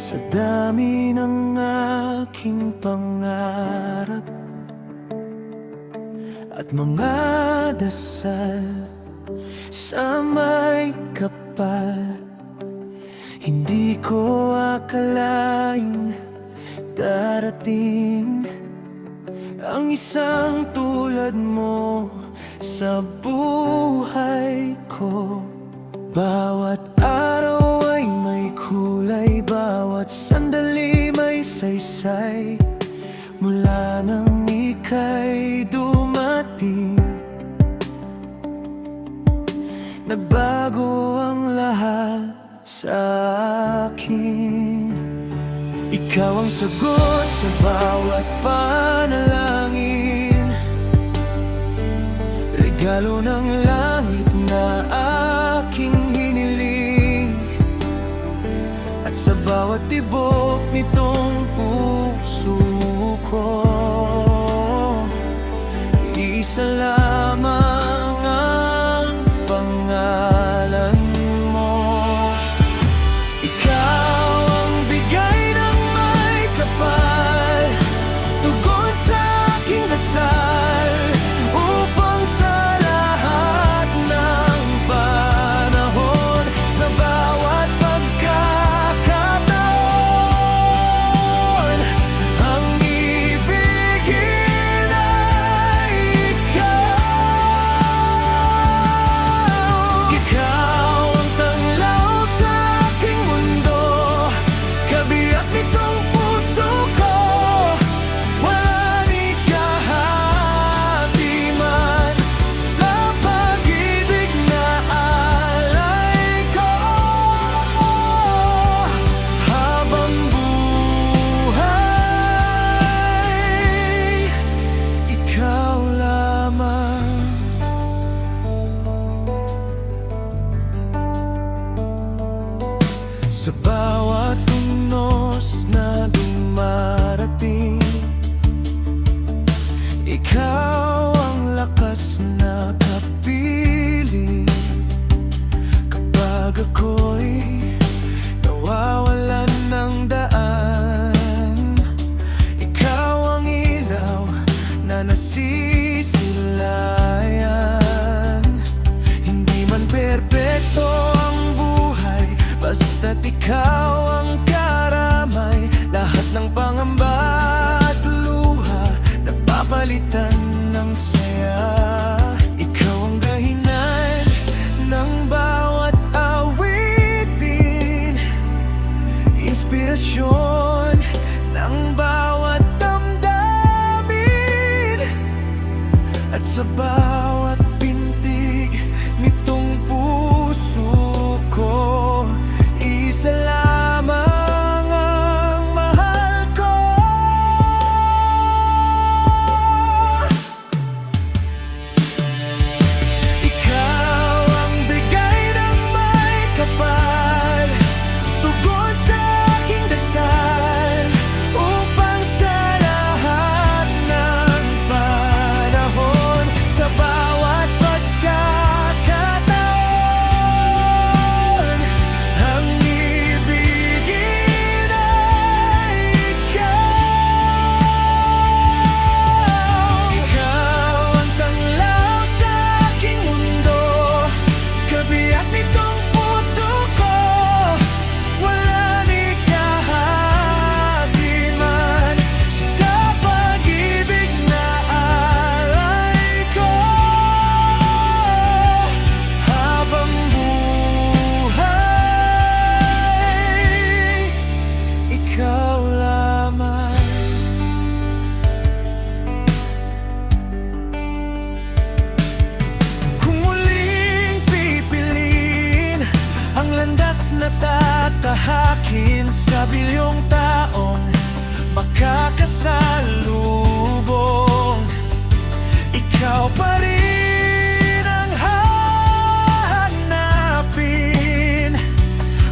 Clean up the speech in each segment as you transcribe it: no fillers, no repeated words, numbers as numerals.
Sa dami ng aking pangarap at mga dasal sa may kapal, hindi ko akalaing darating ang isang tulad mo sa buhay ko. Bawat araw ay may kulay, bawat sandali may saysay. Mula nang ika'y dumating, nagbago ang lahat sa akin. Ikaw ang sagot sa bawat panalangin, regalo ng langit na aking hiniling. At sa bawat tibok nitong puso ko, isa lamang ang pangalan mo. Ikaw ang bigay ng may kapal, tugon sa aking dasal, upang sa lahat ng panahon, sa bawat pagkakataon, ang ibigin ay ikaw. Ikaw ang tanglaw sa aking mundo, kabiyak nitong puso ko. Wala ni kahati man sa pag-ibig na alay ko. Habang buhay, ikaw lamang. Sa bawat unos na dumarating, ikaw ang lakas na kapiling. Kapag ako'y nawawalan ng daan, ikaw ang ilaw na nasisilayan. Hindi man perpekto ang buhay, basta't ikaw ang karamay. Lahat ng pangamba at luha napapalitan ng saya. Ikaw ang dahilan ng bawat awitin, inspirasyon ng bawat damdamin. At sa bawat pintig nitong puso ko, isa lamang ang mahal ko. Ikaw ang bigay ng may kapal, tugon sa aking dasal, upang sa lahat ng panahon, sa bawat pagkakataon, ang ibigin ay ikaw. Ikaw ang tanglaw sa aking mundo, kabiyak nitong puso ko. Wala ni kahati man sa pag-ibig na alay ko. Habang buhay, ikaw lamang. Kung muling pipiliin ang landas na tatahakin sa bilyong taong makakasalubong, ikaw pa rin ang hahanapin.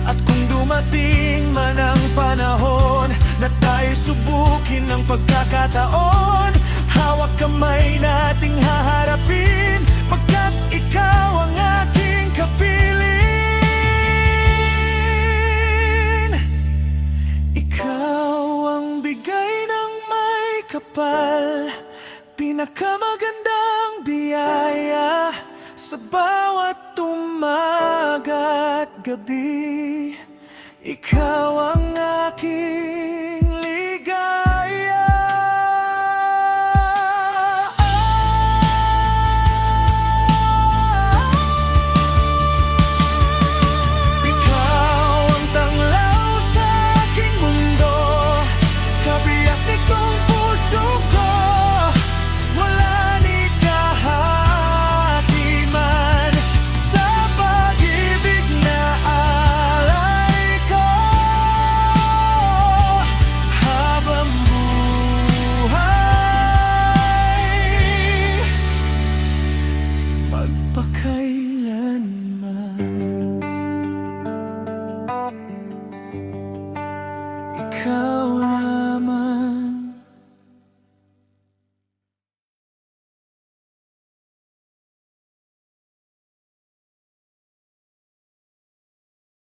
At kung dumating man ang panahon na tayo subukin ng pagkakataon, hawak kamay nating haharapin, pagkat ikaw ang aking kapiling. gabi, ikaw ang aking